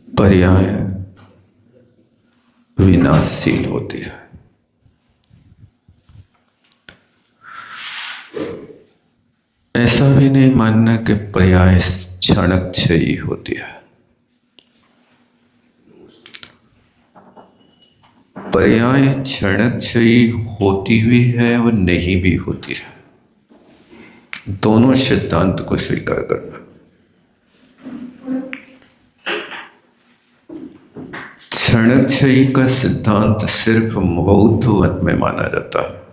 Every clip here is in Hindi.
पर्याय विनाशशील होती है। ऐसा भी नहीं मानना कि पर्याय क्षणक्षयी होती है। पर्याय क्षणक्षयी होती भी है और नहीं भी होती है। दोनों सिद्धांत को स्वीकार करना। क्षणक्षयी का सिद्धांत सिर्फ बौद्ध मत में माना जाता है।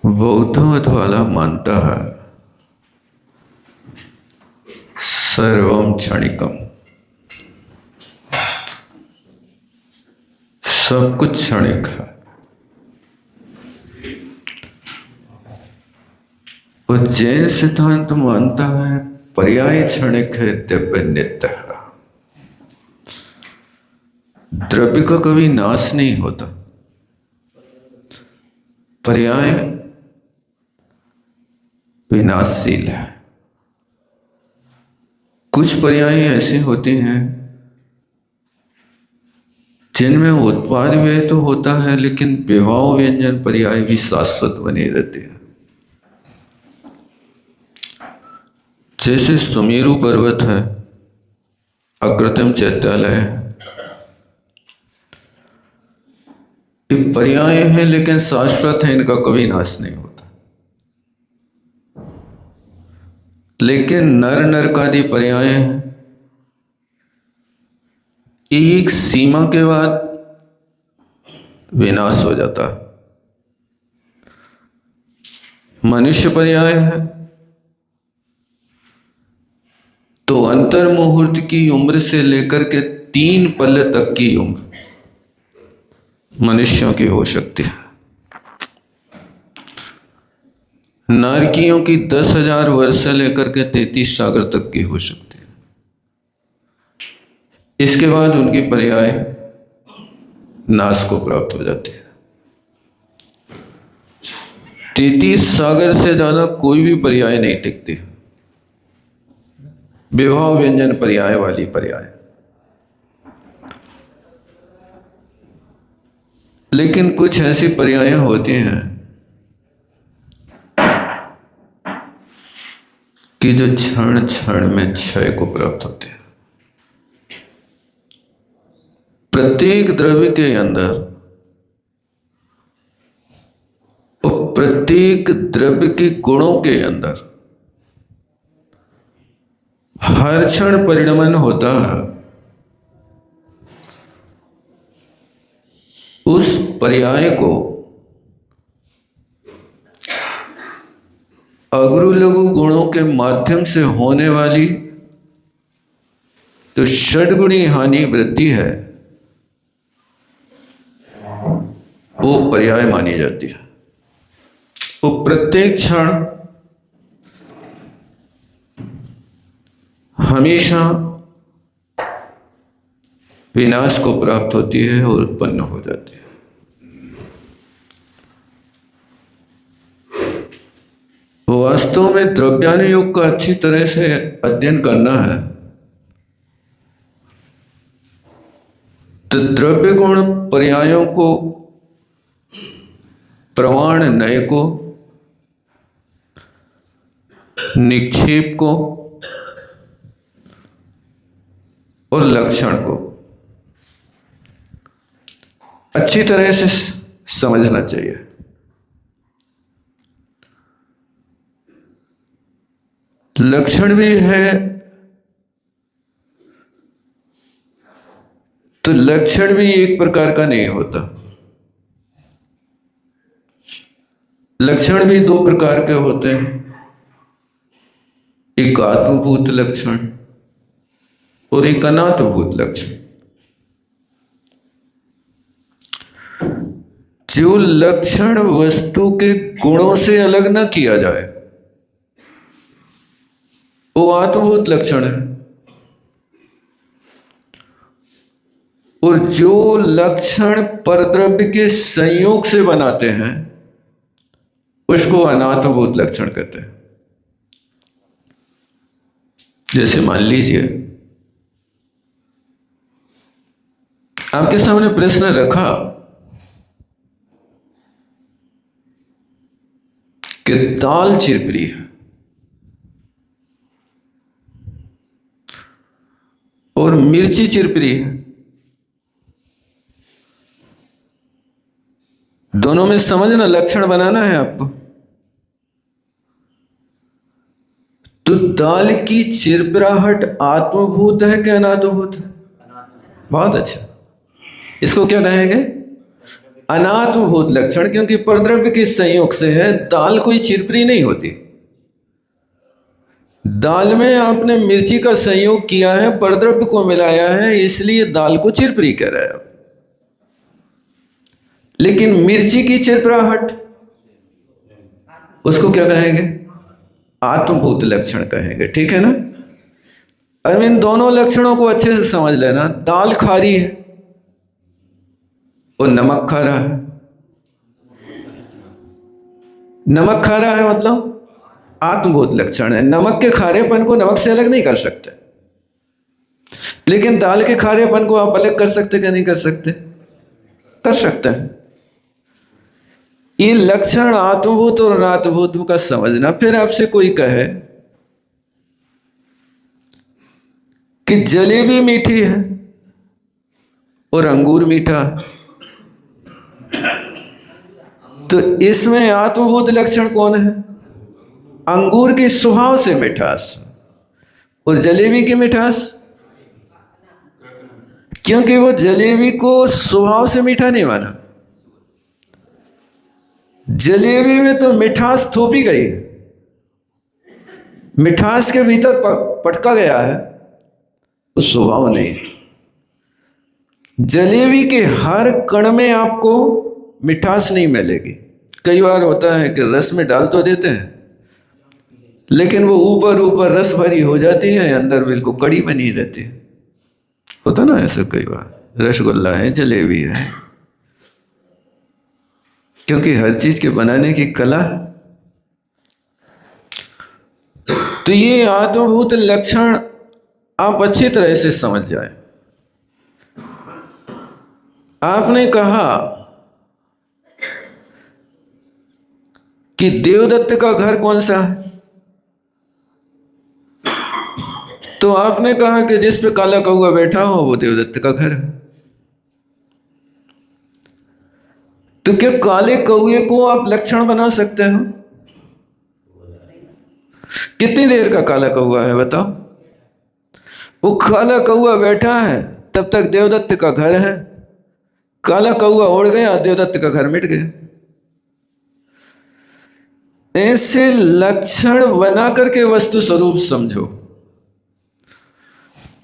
बौद्ध मत वाला मानता है सर्वम क्षणिकम, सब कुछ क्षणिक है। और जैन सिद्धांत मानता है पर्याय क्षणिक है, दिव्य नित्य है। द्रव्य का कभी नाश नहीं होता। पर्याय विनाशशील है। कुछ पर्याय ऐसे होते हैं जिनमें उत्पाद व्यय तो होता है, लेकिन विभाव व्यंजन पर्याय भी शाश्वत बने रहते हैं। जैसे सुमेरु पर्वत है, अकृत्रिम चैत्यालय है, ये पर्याय है लेकिन शाश्वत है, इनका कभी नाश नहीं होता। लेकिन नर नरकादि पर्याय हैं, एक सीमा के बाद विनाश हो जाता है। मनुष्य पर्याय है तो अंतर मुहूर्त की उम्र से लेकर के 3 पल तक की उम्र मनुष्यों की हो सकती है। नारकियों की 10,000 वर्ष से लेकर के 33 सागर तक की हो सकती है। इसके बाद उनकी पर्याय नाश को प्राप्त हो जाती है। 33 सागर से ज्यादा कोई भी पर्याय नहीं टिकती। विभाव व्यंजन पर्याय वाली पर्याय। लेकिन कुछ ऐसी पर्याय होती हैं कि जो क्षण क्षण में क्षय को प्राप्त होते हैं। प्रत्येक द्रव्य के अंदर और प्रत्येक द्रव्य के गुणों के अंदर हर क्षण परिणमन होता है। उस पर्याय को अगुरु लघु गुणों के माध्यम से होने वाली जो षड्गुणी हानि वृद्धि है वो पर्याय मानी जाती है। वो प्रत्येक क्षण हमेशा विनाश को प्राप्त होती है और उत्पन्न हो जाती है। वास्तव में द्रव्यानुयोग का अच्छी तरह से अध्ययन करना है तो द्रव्य गुण पर्यायों को, प्रमाण नय को, निक्षेप को और लक्षण को अच्छी तरह से समझना चाहिए। लक्षण भी है तो लक्षण भी एक प्रकार का नहीं होता। लक्षण भी 2 प्रकार के होते हैं, एक आत्मभूत लक्षण और एक अनात्मभूत लक्षण। जो लक्षण वस्तु के गुणों से अलग न किया जाए वो आत्मभूत लक्षण है, और जो लक्षण परद्रव्य के संयोग से बनाते हैं उसको अनात्मभूत लक्षण कहते हैं। जैसे मान लीजिए आपके सामने प्रश्न रखा कि दाल चिरपरी है और मिर्ची चिरपरी है, दोनों में समझना, लक्षण बनाना है आपको। तो दाल की चिरपराहट आत्मभूत है कि अनात्मभूत है? बहुत अच्छा, इसको क्या कहेंगे? अनात्मभूत लक्षण, क्योंकि परद्रव्य के संयोग से है। दाल कोई चिरपरी नहीं होती। दाल में आपने मिर्ची का संयोग किया है, परद्रव्य को मिलाया है, इसलिए दाल को चिरपरी कह रहे हैं। लेकिन मिर्ची की चिरपराहट, उसको क्या कहेंगे? आत्मभूत लक्षण कहेंगे। ठीक है ना? अब इन दोनों लक्षणों को अच्छे से समझ लेना। दाल खारी है और नमक खा रहा है। नमक खा रहा है मतलब आत्मभूत लक्षण है। नमक के खारेपन को नमक से अलग नहीं कर सकते, लेकिन दाल के खारेपन को आप अलग कर सकते कि नहीं कर सकते? कर सकते हैं। ये लक्षण आत्मभूत और अनात्मभूत का समझना। फिर आपसे कोई कहे कि जलेबी मीठी है और अंगूर मीठा है, तो इसमें आत्मभूत लक्षण कौन है? अंगूर की स्वभाव से मिठास और जलेबी की मिठास, क्योंकि वो जलेबी को स्वभाव से मीठा नहीं माना। जलेबी में तो मिठास थोपी गई है, मिठास के भीतर पटका गया है, वो स्वभाव नहीं। जलेबी के हर कण में आपको मिठास नहीं मिलेगी। कई बार होता है कि रस में डाल तो देते हैं, लेकिन वो ऊपर ऊपर रस भरी हो जाती है, अंदर बिल्कुल कड़ी बनी रहती है। होता ना ऐसा कई बार। रसगुल्ला है, जलेबी है, क्योंकि हर चीज के बनाने की कला है। तो ये आत्मभूत लक्षण आप अच्छी तरह से समझ जाए। आपने कहा कि देवदत्त का घर कौन सा है, तो आपने कहा कि जिस पे काला कौवा बैठा हो वो देवदत्त का घर है। तो क्या काले कौवे को आप लक्षण बना सकते हो? कितनी देर का काला कौवा है बताओ? वो काला कौवा बैठा है तब तक देवदत्त का घर है। काला कौवा उड़ गया, देवदत्त का घर मिट गया। ऐसे लक्षण बना करके वस्तु स्वरूप समझो।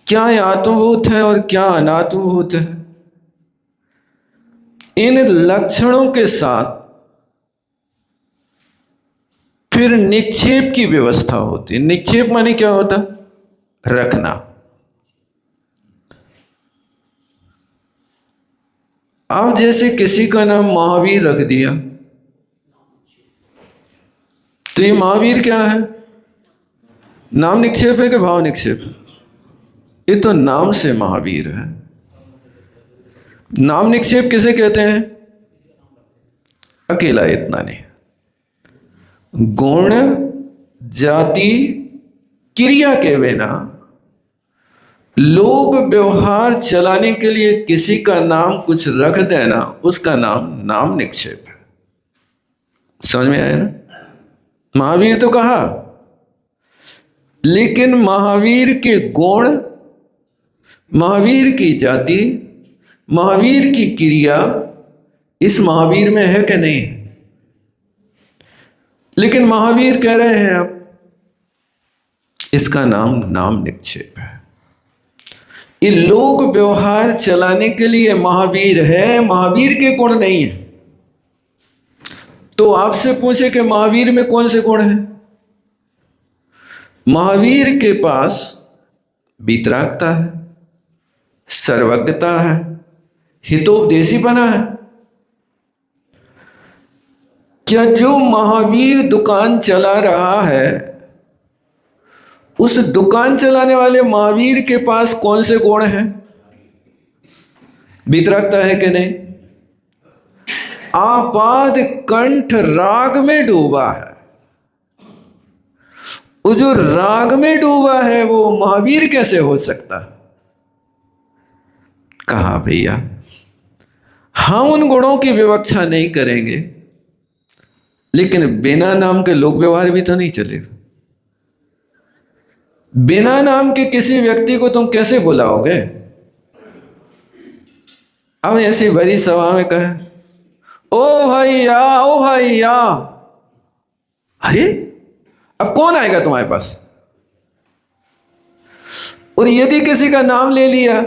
क्या आत्मभूत है और क्या अनात्मभूत है। इन लक्षणों के साथ फिर निक्षेप की व्यवस्था होती है। निक्षेप माने क्या होता? रखना। अब जैसे किसी का नाम महावीर रख दिया, तो ये महावीर क्या है? नाम निक्षेप है कि भाव निक्षेप? ये तो नाम से महावीर है। नाम निक्षेप किसे कहते हैं? अकेला इतना नहीं, गुण जाति क्रिया के बिना लोग व्यवहार चलाने के लिए किसी का नाम कुछ रख देना, उसका नाम नाम निक्षेप है। समझ में आया ना? महावीर तो कहा, लेकिन महावीर के गुण, महावीर की जाति, महावीर की क्रिया इस महावीर में है कि नहीं? लेकिन महावीर कह रहे हैं आप, इसका नाम नाम निक्षेप है। ये लोग व्यवहार चलाने के लिए महावीर है, महावीर के गुण नहीं है। तो आपसे पूछे कि महावीर में कौन से गुण हैं? महावीर के पास वीतरागता है, सर्वज्ञता है, हितोपदेशीपना है। क्या जो महावीर दुकान चला रहा है उस दुकान चलाने वाले महावीर के पास कौन से गुण हैं? वितरकता है कि नहीं? आपाद कंठ राग में डूबा है। वो जो राग में डूबा है वो महावीर कैसे हो सकता? कहा भैया हम उन गुणों की विवक्षा नहीं करेंगे, लेकिन बिना नाम के लोक व्यवहार भी तो नहीं चलेगा। बिना नाम के किसी व्यक्ति को तुम कैसे बुलाओगे? अब ऐसी बड़ी सभा में कहे ओ भैया, ओ भैया, अरे अब कौन आएगा तुम्हारे पास? और यदि किसी का नाम ले लिया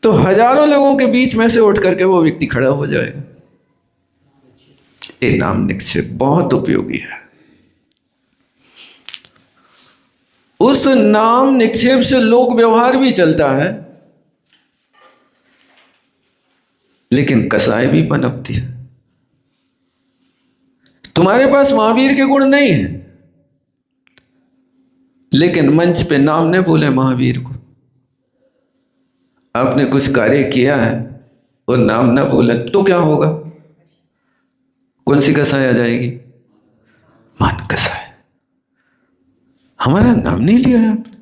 तो हजारों लोगों के बीच में से उठ करके वो व्यक्ति खड़ा हो जाएगा। ये नाम निक्षेप बहुत उपयोगी है। उस नाम निक्षेप से लोक व्यवहार भी चलता है, लेकिन कसाई भी पनपती है। तुम्हारे पास महावीर के गुण नहीं है, लेकिन मंच पे नाम ने बोले महावीर को, आपने कुछ कार्य किया है और नाम ना बोले तो क्या होगा? कौन सी कसाई आ जाएगी? मान कसाई। हमारा नाम नहीं लिया है आपने,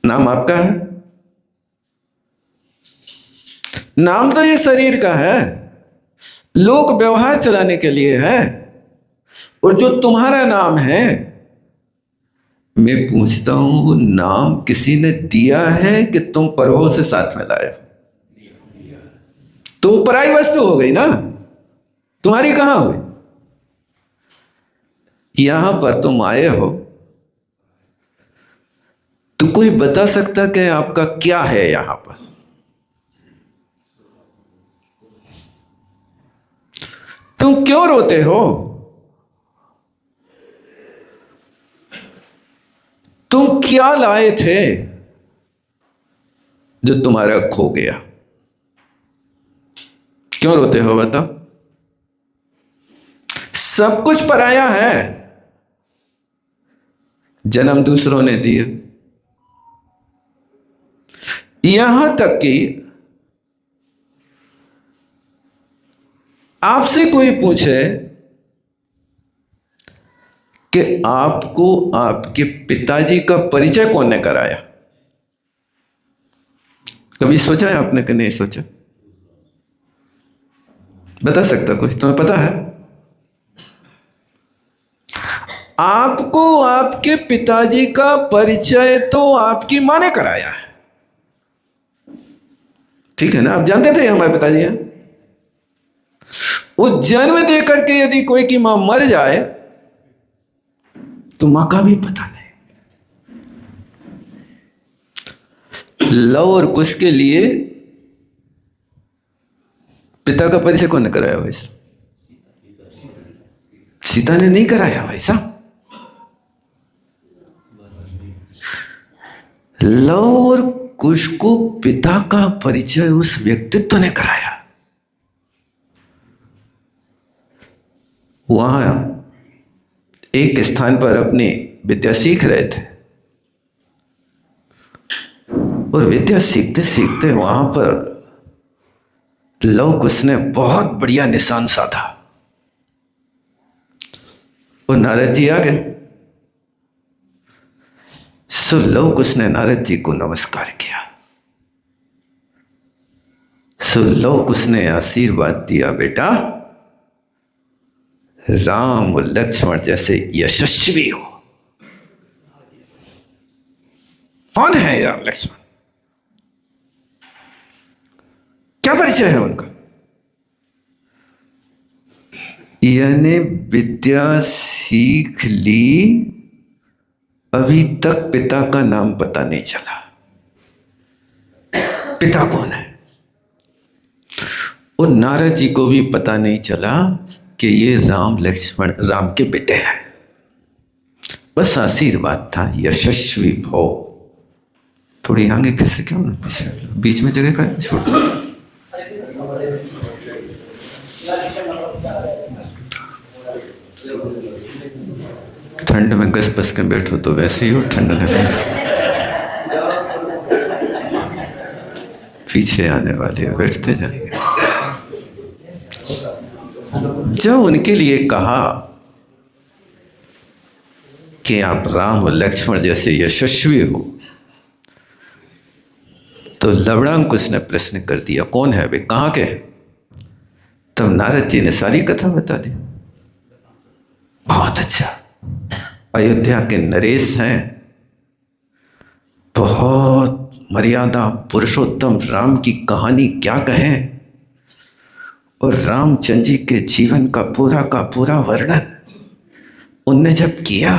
नाम आपका है। नाम तो ये शरीर का है, लोक व्यवहार चलाने के लिए है। और जो तुम्हारा नाम है, मैं पूछता हूं वो नाम किसी ने दिया है कि तुम परभव से साथ में लाए? तो पराई वस्तु हो गई ना, तुम्हारी कहां हुई? यहां पर तुम आए हो तो कोई बता सकता कि आपका क्या है यहां पर? तुम क्यों रोते हो? तुम क्या लाए थे जो तुम्हारा खो गया? क्यों रोते हो बताओ? सब कुछ पराया है, जन्म दूसरों ने दिए। यहां तक कि आपसे कोई पूछे कि आपको आपके पिताजी का परिचय कौन ने कराया, कभी सोचा है आपने कि नहीं सोचा? बता सकता कोई? तुम्हें पता है? आपको आपके पिताजी का परिचय तो आपकी मां ने कराया है, ठीक है ना? आप जानते थे हमारे पिताजी हैं। वो जन्म देकर के यदि कोई की मां मर जाए तो मां का भी पता नहीं। लव और कुश के लिए पिता का परिचय कौन ने कराया? वैसा सीता ने नहीं कराया वैसा। लव और कुश को पिता का परिचय उस व्यक्तित्व ने कराया। वहां एक स्थान पर अपनी विद्या सीख रहे थे और विद्या सीखते सीखते वहां पर लव कुश ने बहुत बढ़िया निशान साधा और नारद जी आ गए। सो लव कुश ने नारद जी को नमस्कार किया। सो लव कुश ने आशीर्वाद दिया, बेटा राम और लक्ष्मण जैसे यशस्वी हो। कौन है राम लक्ष्मण? क्या परिचय है उनका? यानी विद्या सीख ली, अभी तक पिता का नाम पता नहीं चला। पिता कौन है? और नारद जी को भी पता नहीं चला कि ये राम लक्ष्मण राम के बेटे हैं। बस आशीर्वाद था, यशस्वी भव। थोड़ी आगे कैसे, क्यों बीच में जगह का छोड़ दो। ठंड में घस बस के बैठो तो वैसे ही हो, ठंड में पीछे आने वाले बैठते जाएंगे। जब उनके लिए कहा कि आप राम और लक्ष्मण जैसे यशस्वी हो, तो लवणांकुश ने प्रश्न कर दिया, कौन है वे, कहाँ के? तब नारद जी ने सारी कथा बता दी। बहुत अच्छा, अयोध्या के नरेश हैं, बहुत मर्यादा पुरुषोत्तम राम की कहानी क्या कहें, और रामचंद्र जी के जीवन का पूरा वर्णन उनने जब किया।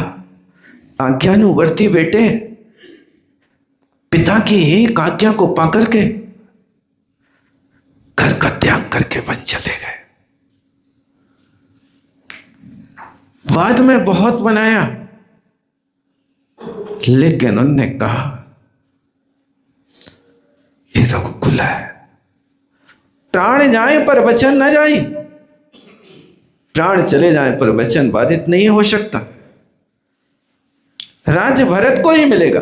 आज्ञानुवर्ती बेटे, पिता की एक आज्ञा को पाकर के घर का त्याग करके वन चले गए। बाद में बहुत मनाया, लेकिन उनने कहा ये रघुकुल है, प्राण जाए पर वचन न जाए। प्राण चले जाए पर वचन बाधित नहीं हो सकता। राज्य भरत को ही मिलेगा,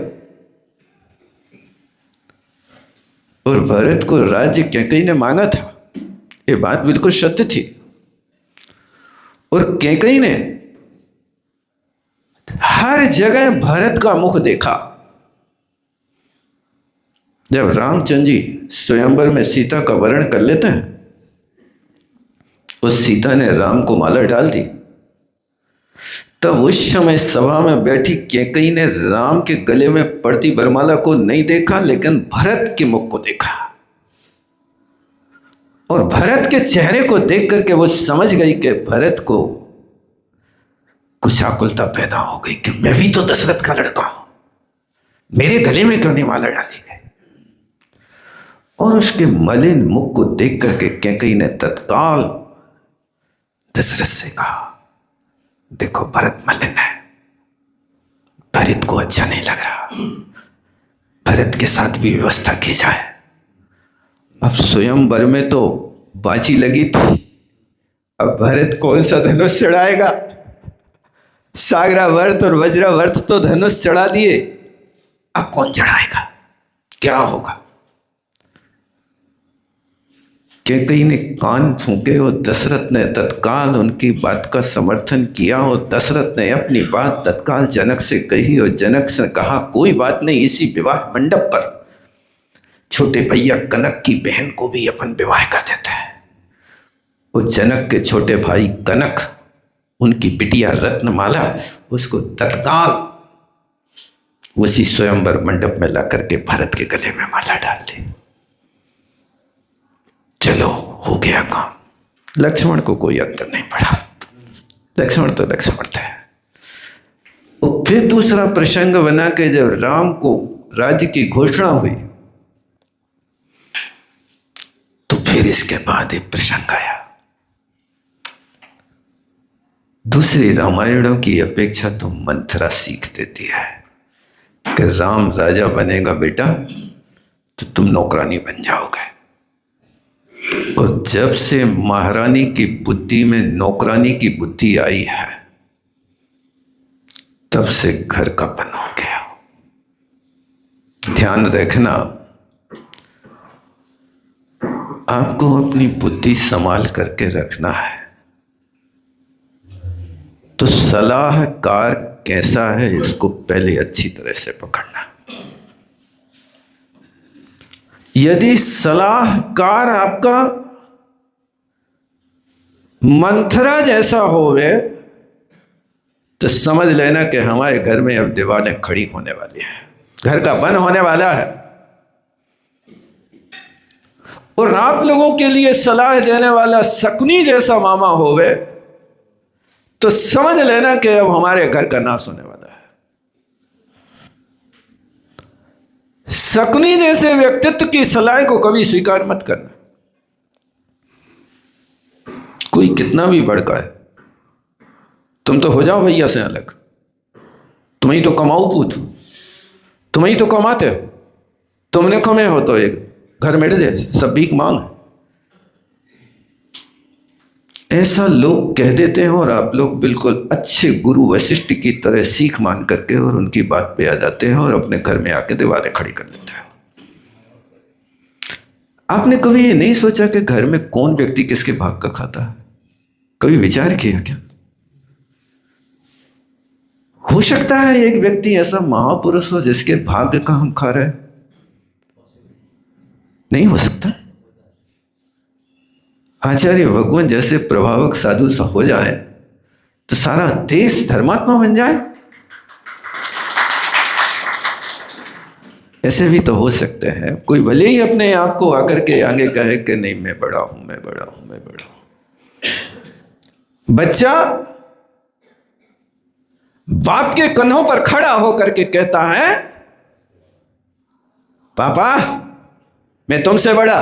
और भरत को राज्य कैकेयी ने मांगा था, ये बात बिल्कुल सत्य थी। और कैकेयी ने हर जगह भरत का मुख देखा। जब रामचंद्र जी स्वयंवर में सीता का वरण कर लेते हैं, उस सीता ने राम को माला डाल दी, तब उस समय सभा में बैठी कैकेयी ने राम के गले में पड़ती वरमाला को नहीं देखा, लेकिन भरत के मुख को देखा। और भरत के चेहरे को देख करके वो समझ गई कि भरत को कुछ आकुलता पैदा हो गई कि मैं भी तो दशरथ का लड़का हूं, मेरे गले में क्यों नहीं माला डाली गई। और उसके मलिन मुख को देख करके कैकेयी ने तत्काल दशरथ से कहा, देखो भरत मलिन है, भरत को अच्छा नहीं लग रहा, भरत के साथ भी व्यवस्था की जाए। अब स्वयंवर में तो बाजी लगी थी, अब भरत कौन सा धनुष चढ़ाएगा? सागरावर्त और वज्रावर्त तो धनुष चढ़ा दिए, अब कौन चढ़ाएगा? क्या होगा? कैकेयी ने कान फूंके और दशरथ ने तत्काल उनकी बात का समर्थन किया। और दशरथ ने अपनी बात तत्काल जनक से कही, और जनक से कहा कोई बात नहीं, इसी विवाह मंडप पर छोटे भैया कनक की बहन को भी अपन विवाह कर देते हैं। और जनक के छोटे भाई कनक, उनकी बिटिया रत्नमाला, उसको तत्काल उसी स्वयंवर मंडप में ला करके भरत के गले में माला डाल दी। चलो हो गया काम। लक्ष्मण को कोई अंतर नहीं पड़ा, लक्ष्मण तो लक्ष्मण था। और फिर दूसरा प्रसंग बना के जब राम को राज्य की घोषणा हुई, तो फिर इसके बाद एक प्रसंग आया। दूसरी रामायणों की अपेक्षा तो मंथरा सीख देती है कि राम राजा बनेगा बेटा तो तुम नौकरानी बन जाओगे। और जब से महारानी की बुद्धि में नौकरानी की बुद्धि आई है, तब से घर का बन हो गया। ध्यान रखना, आपको अपनी बुद्धि संभाल करके रखना है। तो सलाहकार कैसा है, इसको पहले अच्छी तरह से पकड़ना। यदि सलाहकार आपका मंथरा जैसा होवे, तो समझ लेना कि हमारे घर में अब दीवारें खड़ी होने वाली हैं, घर का बन होने वाला है। और आप लोगों के लिए सलाह देने वाला शकुनी जैसा मामा होवे, तो समझ लेना कि अब हमारे घर का नाश होने वाला है। शकुनी जैसे व्यक्तित्व की सलाह को कभी स्वीकार मत करना। कोई कितना भी बड़का है, तुम तो हो जाओ भैया से अलग, तुम ही तो कमाऊ पूत हो, तुम ही तो कमाते हो, तुमने कमे हो तो एक घर मिट जाए, सब भीख मांग। ऐसा लोग कह देते हैं और आप लोग बिल्कुल अच्छे गुरु वशिष्ठ की तरह सीख मान करके और उनकी बात पे आ जाते हैं और अपने घर में आके दीवारें खड़ी कर लेते हैं। आपने कभी ये नहीं सोचा कि घर में कौन व्यक्ति किसके भाग का खाता है? कभी विचार किया क्या? हो सकता है एक व्यक्ति ऐसा महापुरुष हो जिसके भाग्य का हम खा रहे हैं? नहीं हो सकता। आचार्य भगवान जैसे प्रभावक साधु सा हो जाए तो सारा देश धर्मात्मा बन जाए। ऐसे भी तो हो सकते हैं। कोई भले ही अपने आप को आकर के आगे कहे कि नहीं मैं बड़ा हूं, मैं बड़ा हूं, मैं बड़ा हूं। बच्चा बाप के कंधों पर खड़ा होकर के कहता है पापा मैं तुमसे बड़ा।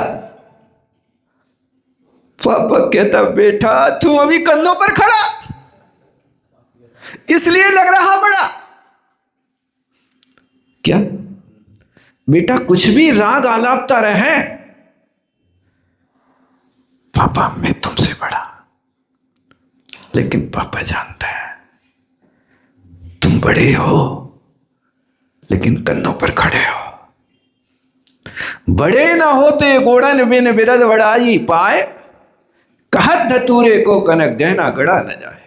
पापा कहता बेटा तुम अभी कंधों पर खड़ा इसलिए लग रहा बड़ा। क्या बेटा कुछ भी राग आलापता रहे, पापा मैं तुमसे बड़ा। लेकिन पापा जानता है तुम बड़े हो लेकिन कंधों पर खड़े हो। बड़े ना होते गोड़न बिन बिरद बड़ाई पाए, कहत धतूरे को कनक गहना गड़ा न जाए।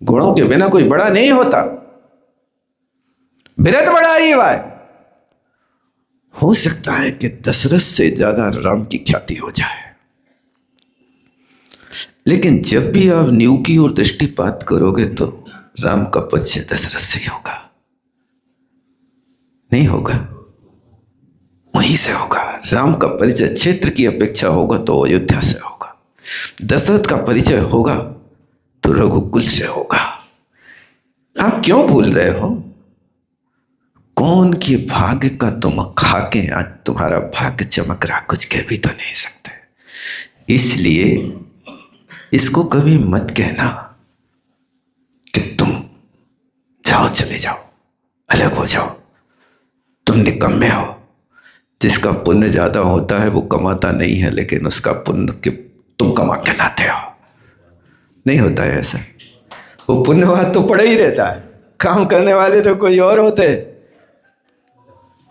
गुणों के बिना कोई बड़ा नहीं होता। बिरद बड़ाई वाय, हो सकता है कि दशरथ से ज्यादा राम की ख्याति हो जाए, लेकिन जब भी आप न्यू की ओर दृष्टिपात करोगे तो राम का परिचय दशरथ से ही होगा। नहीं होगा, वहीं से होगा। राम का परिचय क्षेत्र की अपेक्षा होगा तो अयोध्या से होगा। दशरथ का परिचय होगा तो रघुकुल से होगा। आप क्यों भूल रहे हो? कौन के भाग्य का तुम खाके आज तुम्हारा भाग्य चमक रहा, कुछ कह भी तो नहीं सकते। इसलिए इसको कभी मत कहना कि तुम जाओ, चले जाओ, अलग हो जाओ, तुम निकम्मे हो। जिसका पुण्य ज्यादा होता है वो कमाता नहीं है, लेकिन उसका पुण्य के तुम कमा के लाते हो। नहीं होता है ऐसा। वो पुण्यवाद तो पड़ा ही रहता है, काम करने वाले तो कोई और होते।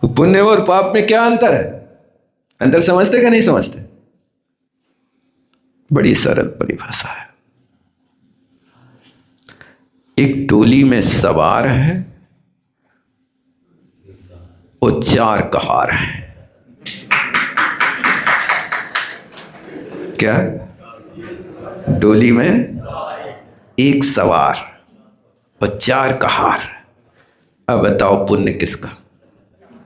पुण्य और पाप में क्या अंतर है? अंतर समझते कि नहीं समझते? बड़ी सरल परिभाषा है। एक टोली में सवार है और 4 कहार हैं। क्या? डोली में एक सवार और 4 कहार। अब बताओ पुण्य किसका?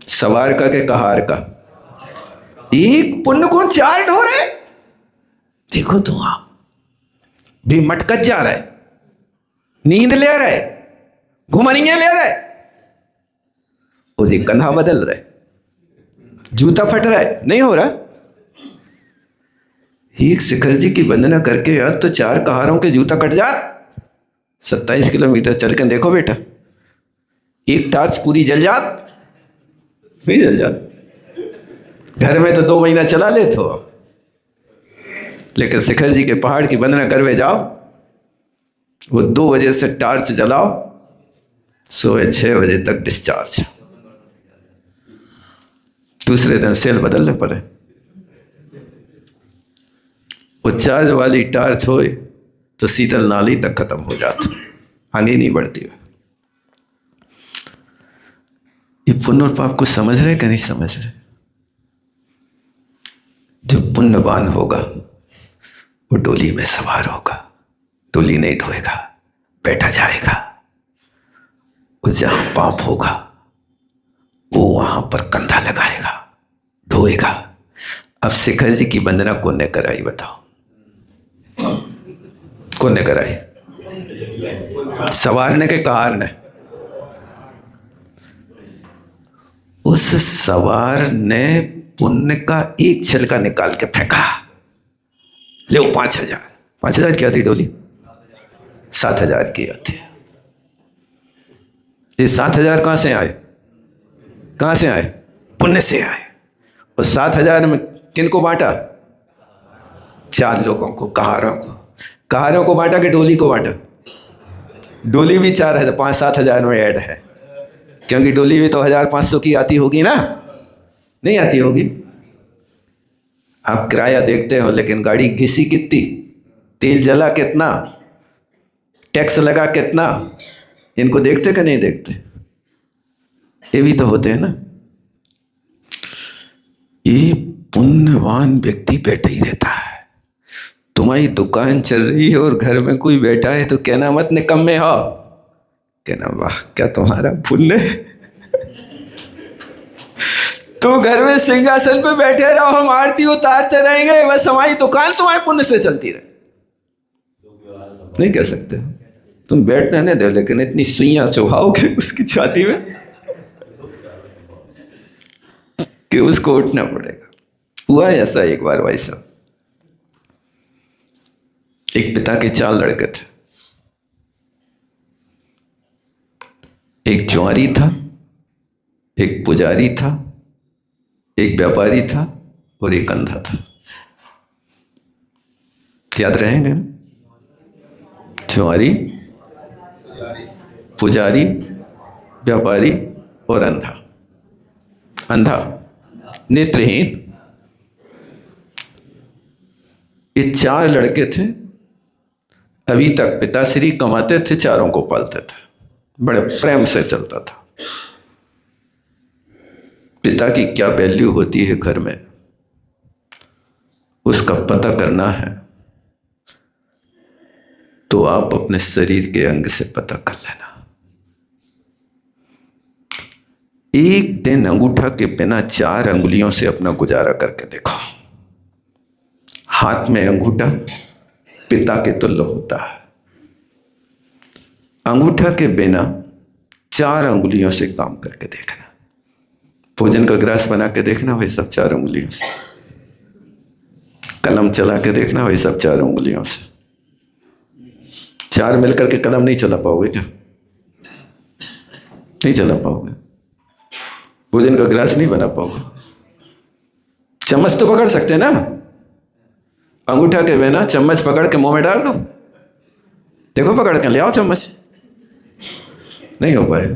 सवार का के कहार का? एक पुण्य को 4 ढोरे। देखो तुम, आप भी मटकत जा रहे, नींद ले रहे, घुमनिया ले रहे, और ये कंधा बदल रहे, जूता फट रहा है, नहीं हो रहा। एक शिखर जी की वंदना करके यार तो 4 कहारों के जूता कट जा। 27 किलोमीटर चल के देखो बेटा, एक टार्च पूरी जल जात, नहीं जल जात। घर में तो 2 महीना चला ले तो, लेकिन शिखर जी के पहाड़ की वंदना करवे जाओ, वो 2 बजे से टार्च जलाओ, सुबह 6 बजे तक डिस्चार्ज। दूसरे दिन सेल बदलने पड़े। वो चार्ज वाली टार्च होए तो शीतल नाली तक खत्म हो जाती, आगे नहीं बढ़ती। ये पुण्य और पाप को समझ रहे कि नहीं समझ रहे? जो पुण्यवान होगा वो डोली में सवार होगा, डोली नहीं ढोएगा, बैठा जाएगा। और जहां पाप होगा वो वहां पर कंधा लगाएगा, ढोएगा। अब शिखर जी की वंदना कौन ने कराई बताओ? कौन ने कराई? सवार ने के कहार ने? उस सवार ने पुण्य का एक छिलका निकाल के फेंका। ले 5,000। 5,000 क्या थी डोली? 7,000 की आती है। ये 7,000 कहां से आए? कहां से आए? पुण्य से आए। और 7,000 में किन को बांटा? 4 लोगों को, कहारों को। कहारों को बांटा कि डोली को बांटा? डोली भी 4,000 5-7 हज़ार में ऐड है, क्योंकि डोली भी तो 1,500 की आती होगी ना, नहीं आती होगी? आप किराया देखते हो, लेकिन गाड़ी घिसी कितनी, तेल जला कितना, टैक्स लगा कितना, इनको देखते कि नहीं देखते? ये भी तो होते हैं ना। ये पुण्यवान व्यक्ति बैठा ही रहता है। तुम्हारी दुकान चल रही है और घर में कोई बैठा है तो कहना मत निकम्मे हो, कहना वाह क्या तुम्हारा पुण्य है। तो घर में सिंहासन पे बैठे रहो, हम आरती उतारते रहेंगे, बस हमारी दुकान तुम्हारे पुण्य से चलती रहे। नहीं कह सकते, तुम बैठने नहीं दो, लेकिन इतनी सुइयां चुभाओगे उसकी छाती में कि उसको उठना पड़ेगा। हुआ ऐसा एक बार भाई साहब, एक पिता के 4 लड़के थे। एक जुआरी था, एक पुजारी था, एक व्यापारी था और एक अंधा था। याद रहेंगे ना? जुआरी, पुजारी, व्यापारी और अंधा। अंधा नेत्रहीन। ये 4 लड़के थे। अभी तक पिताश्री कमाते थे, चारों को पालते थे, बड़े प्रेम से चलता था। पिता की क्या वैल्यू होती है घर में, उसका पता करना है तो आप अपने शरीर के अंग से पता कर लेना। एक दिन अंगूठा के बिना 4 अंगुलियों से अपना गुजारा करके देखो। हाथ में अंगूठा पिता के तुल्य होता है। अंगूठा के बिना 4 अंगुलियों से काम करके देखना। भोजन का ग्रास बना के देखना, वही सब 4 अंगुलियों से। कलम चला के देखना, वही सब 4 अंगुलियों से। 4 मिलकर के कलम नहीं चला पाओगे क्या? नहीं चला पाओगे। भोजन का ग्रास नहीं बना पाओगे। चम्मच तो पकड़ सकते हैं ना, अंगूठा के बिना चम्मच पकड़ के मुंह में डाल दो, देखो पकड़ के ले आओ चम्मच, नहीं हो पाए।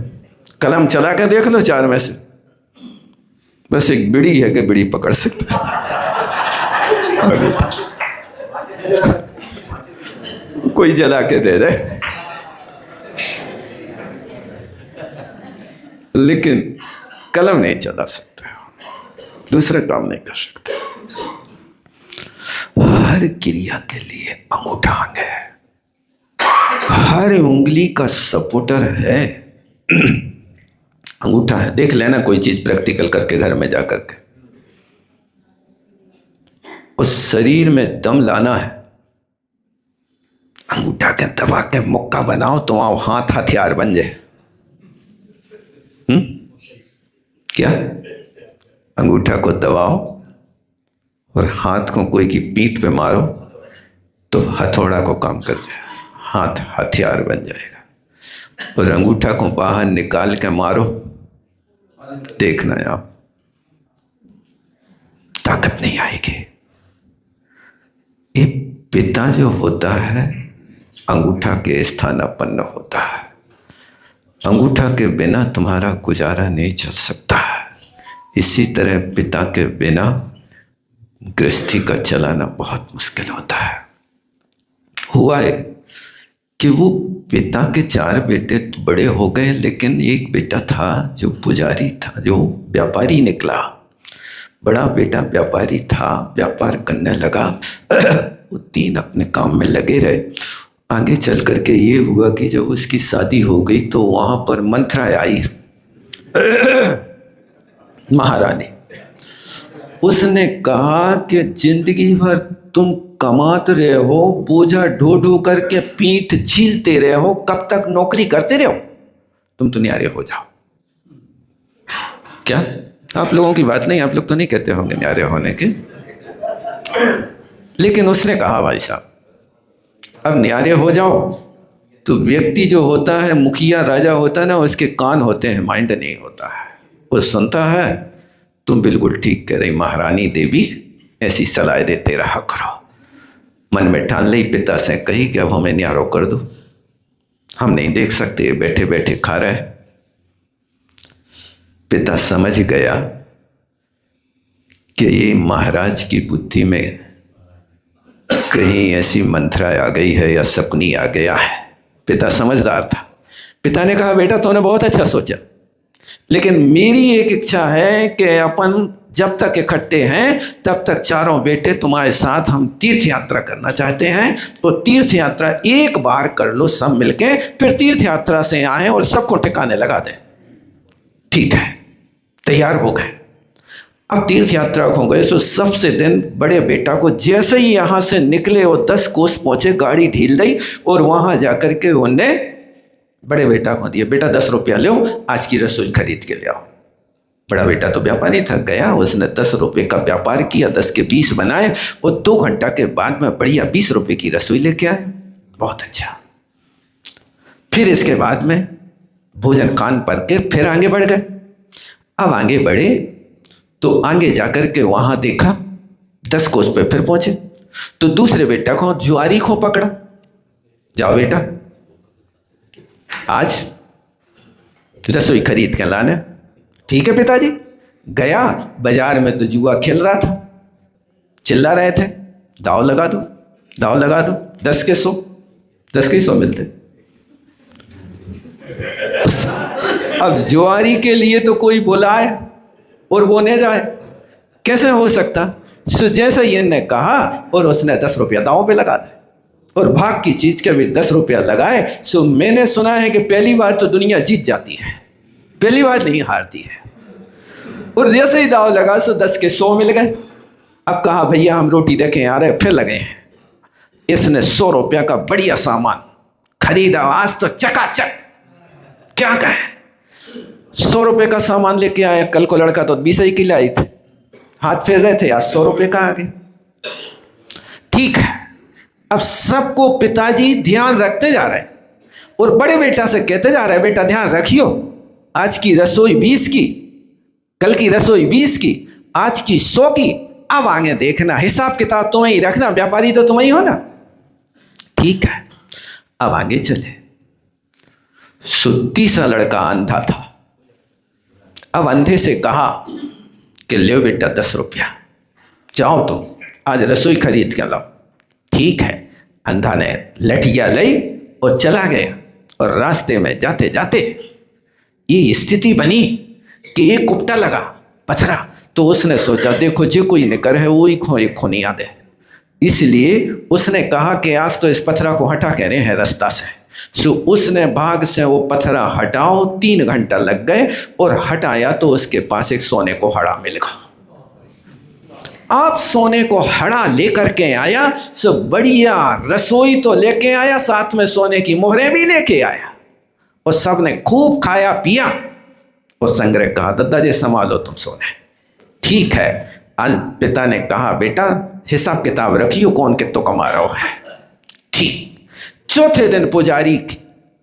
कलम चला के देख लो 4 में से, बस एक बीड़ी है कि बीड़ी पकड़ सकते। कोई जला के दे दे, लेकिन कलम नहीं चला सकते, दूसरा काम नहीं कर सकते। हर क्रिया के लिए अंगूठा अंग है, हर उंगली का सपोर्टर है अंगूठा है। देख लेना कोई चीज प्रैक्टिकल करके घर में जाकर के। उस शरीर में दम लाना है, अंगूठा के दबा के मुक्का बनाओ तो वहां हाथ हथियार बन जाए। क्या? अंगूठा को दबाओ और हाथ को कोई की पीठ पे मारो तो हथौड़ा को काम कर जाए, हाथ हथियार बन जाएगा। और अंगूठा को बाहर निकाल के मारो, देखना आप, ताकत नहीं आएगी। ये पिता जो होता है अंगूठा के स्थानापन्न होता है। अंगूठा के बिना तुम्हारा गुजारा नहीं चल सकता। इसी तरह पिता के बिना गृहस्थी का चलाना बहुत मुश्किल होता है। हुआ है कि वो पिता के 4 बेटे तो बड़े हो गए, लेकिन एक बेटा था जो पुजारी था, जो व्यापारी निकला। बड़ा बेटा व्यापारी था, व्यापार करने लगा। वो 3 अपने काम में लगे रहे। आगे चल करके ये हुआ कि जब उसकी शादी हो गई तो वहाँ पर मंत्रा आई महारानी। उसने कहा कि जिंदगी भर तुम कमाते रहे हो, बोझा ढो ढो करके पीठ झीलते रहे हो, कब तक नौकरी करते रहो? तुम तो न्यारे हो जाओ। क्या आप लोगों की बात नहीं, आप लोग तो नहीं कहते होंगे न्यारे होने के, लेकिन उसने कहा भाई साहब अब न्यारे हो जाओ। तो व्यक्ति जो होता है, मुखिया राजा होता है ना, उसके कान होते हैं, माइंड नहीं होता है। वो सुनता है, तुम बिल्कुल ठीक कह रही महारानी देवी, ऐसी सलाह देते रहा करो। मन में ठान ली, पिता से कही कि अब हमें न्यारो कर दो, हम नहीं देख सकते, बैठे बैठे खा रहे। पिता समझ गया कि ये महाराज की बुद्धि में कहीं ऐसी मंत्रा आ गई है या सपनी आ गया है। पिता समझदार था। पिता ने कहा, बेटा तूने बहुत अच्छा सोचा, लेकिन मेरी एक इच्छा है कि अपन जब तक इकट्ठे हैं तब तक चारों बेटे तुम्हारे साथ हम तीर्थ यात्रा करना चाहते हैं। तो तीर्थ यात्रा एक बार कर लो सब मिलके, फिर तीर्थ यात्रा से आए और सबको ठिकाने लगा दें। ठीक है, तैयार हो गए। अब तीर्थ यात्रा हो गए। तो सबसे दिन बड़े बेटा को जैसे ही यहाँ से निकले और 10 कोस पहुँचे, गाड़ी ढील दी और वहाँ जाकर के उन्होंने बड़े बेटा को दिया, बेटा 10 रुपया लो, आज की रसोई खरीद के ले आओ। बड़ा बेटा तो व्यापारी था, गया, उसने 10 रुपये का व्यापार किया, 10 के 20 बनाए और 2 घंटा के बाद में बढ़िया 20 रुपये की रसोई लेके आए। बहुत अच्छा। फिर इसके बाद में भोजन कान पर के फिर आगे बढ़ गए। अब आगे बढ़े तो आगे जाकर के वहाँ देखा 10 कोस पे फिर पहुँचे तो दूसरे बेटा को जुआरी को पकड़ा, जाओ बेटा आज रसोई खरीद के लाने। ठीक है पिताजी। गया, बाजार में तो जुआ खेल रहा था, चिल्ला रहे थे, दाव लगा दो, दाव लगा दो, 10 के 100, 10 के 100 मिलते। अब जुआरी के लिए तो कोई बुलाए और वो नहीं जाए, कैसे हो सकता। सो जैसे ये ने कहा और उसने 10 रुपया दाव पे लगा दे और भाग की चीज के भी 10 रुपया लगाए। सो मैंने सुना है कि पहली बार तो दुनिया जीत जाती है, पहली बार नहीं हारती है। और जैसे ही दाव लगा सो 10 के 100 मिल गए। अब कहा भैया हम रोटी देखें आ रहे, फिर लगे हैं। इसने 100 रुपया का बढ़िया सामान खरीदा, आज तो चकाचक, क्या कहें। 100 रुपये का सामान लेके आया, कल को लड़का तो 20 ही लाई थे, हाथ फेर रहे थे, आज 100 रुपये का आ गए। ठीक है, अब सबको पिताजी ध्यान रखते जा रहे और बड़े बेटा से कहते जा रहे, बेटा ध्यान रखियो, आज की रसोई 20 की, कल की रसोई 20 की, आज की 100 की। अब आगे देखना, हिसाब किताब तुम्हें ही रखना, व्यापारी तो तुम्हें ही हो ना। ठीक है, अब आगे चले। तीसरा लड़का अंधा था। अब अंधे से कहा कि ले बेटा 10 रुपया, जाओ तुम आज रसोई खरीद के लाओ। ठीक है, अंधा ने लठिया ली और चला गया। और रास्ते में जाते जाते ये स्थिति बनी कि एक कुप्ता लगा पथरा, तो उसने सोचा देखो जो कोई निकर है वो एक खो नहीं आदे, इसलिए उसने कहा कि आज तो इस पथरा को हटा के रहे हैं रास्ता से। सो उसने भाग से वो पथरा हटाओ, 3 घंटा लग गए और हटाया तो उसके पास एक सोने को हड़ा मिल गया। आप सोने को हड़ा लेकर के आया, सो बढ़िया रसोई तो लेके आया, साथ में सोने की मोहरें भी लेके आया और सबने खूब खाया पिया और संग्रह कहा दादाजी संभालो तुम सोने। ठीक है, आज पिता ने कहा बेटा हिसाब किताब रखियो, कौन कितो कमा रहा है। ठीक, चौथे दिन पुजारी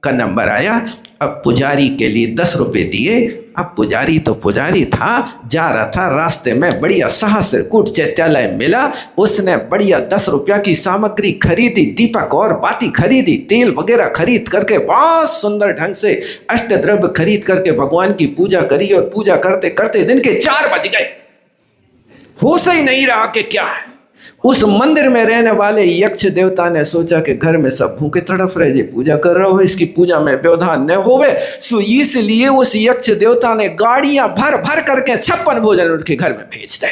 का नंबर आया। अब पुजारी के लिए 10 रुपये दिए। अब पुजारी तो पुजारी था, जा रहा था, रास्ते में बढ़िया सहस्त्रकूट चैत्यालय मिला, उसने बढ़िया 10 रुपया की सामग्री खरीदी, दीपक और बाती खरीदी, तेल वगैरह खरीद करके बहुत सुंदर ढंग से अष्टद्रव्य खरीद करके भगवान की पूजा करी। और पूजा करते करते दिन के 4 बज गए, होश ही नहीं रहा कि क्या है। उस मंदिर में रहने वाले यक्ष देवता ने सोचा कि घर में सब भूखे तड़फ रहे, जी पूजा कर रहा हो, इसकी पूजा में व्यवधान न होवे। सो इसलिए उस यक्ष देवता ने गाड़ियां भर भर करके 56 भोजन उनके घर में भेज दे।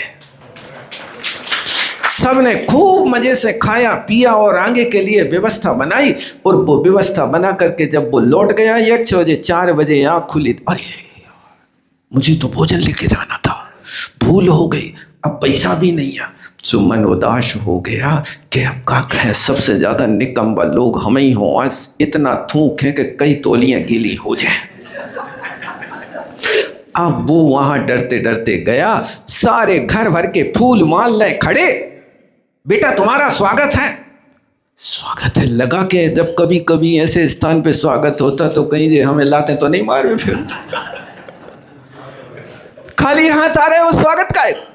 सबने खूब मजे से खाया पिया और आगे के लिए व्यवस्था बनाई। और वो व्यवस्था बना करके जब वो लौट गया यक्ष, 4 बजे आँख खुली, अरे मुझे तो भोजन लेके जाना था, भूल हो गई, अब पैसा भी नहीं है। सो मन उदास हो गया कि अब का कहें, सबसे ज़्यादा निकम्बा लोग हम ही हों, आज इतना थूक है कि कई तोलियां गीली हो जाए। अब वो वहाँ डरते डरते गया, सारे घर भर के फूल माल ले खड़े, बेटा तुम्हारा स्वागत है। स्वागत है लगा के जब कभी कभी ऐसे स्थान पे स्वागत होता तो कहीं जे हमें लाते तो नहीं मारे, फिर खाली हाथ आ रहे हो, स्वागत का है।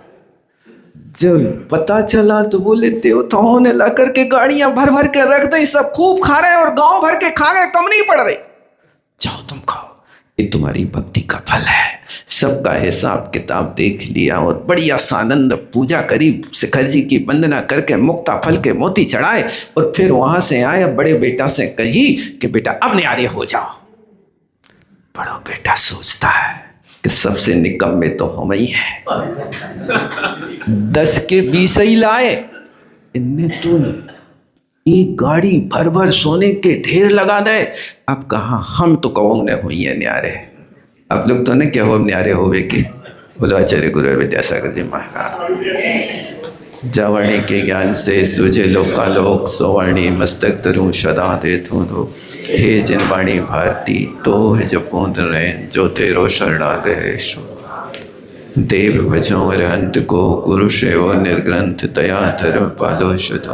जब पता चला तो बोले देवताओं ने ला करके गाड़ियां भर भर के रख दी, सब खूब खा रहे और गांव भर के खा गए, कम नहीं पड़ रही। जाओ तुम खाओ, ये तुम्हारी भक्ति का फल है। सबका हिसाब किताब देख लिया और बढ़िया सानंद पूजा करी, शिखर जी की वंदना करके मुक्ता फल के मोती चढ़ाए और फिर वहां से आया, बड़े बेटा से कही कि बेटा अब न्यारे हो जाओ। बड़ा बेटा सोचता है कि सबसे निकम्मे तो हम ही हैं, 10 के 20 ही लाए, इनने तो एक गाड़ी भर भर सोने के ढेर लगा दे। अब कहा हम तो कहो ने हुई है न्यारे, आप लोग तो ने क्या हो न्यारे होवे की। बोलो आचार्य गुरु विद्यासागर जी महाराज। जावणी के ज्ञान से सुझे लोकालोक, सोवर्णी मस्तक तरु सदा देथु लोक। हे जिन वाणी भारती तो है जपोंद रहे, जो तेरो शरणा गए सो। देव भजो रहंत को, गुरु सेवो निर्ग्रंथ, दया धर्म पालो शुद्ध।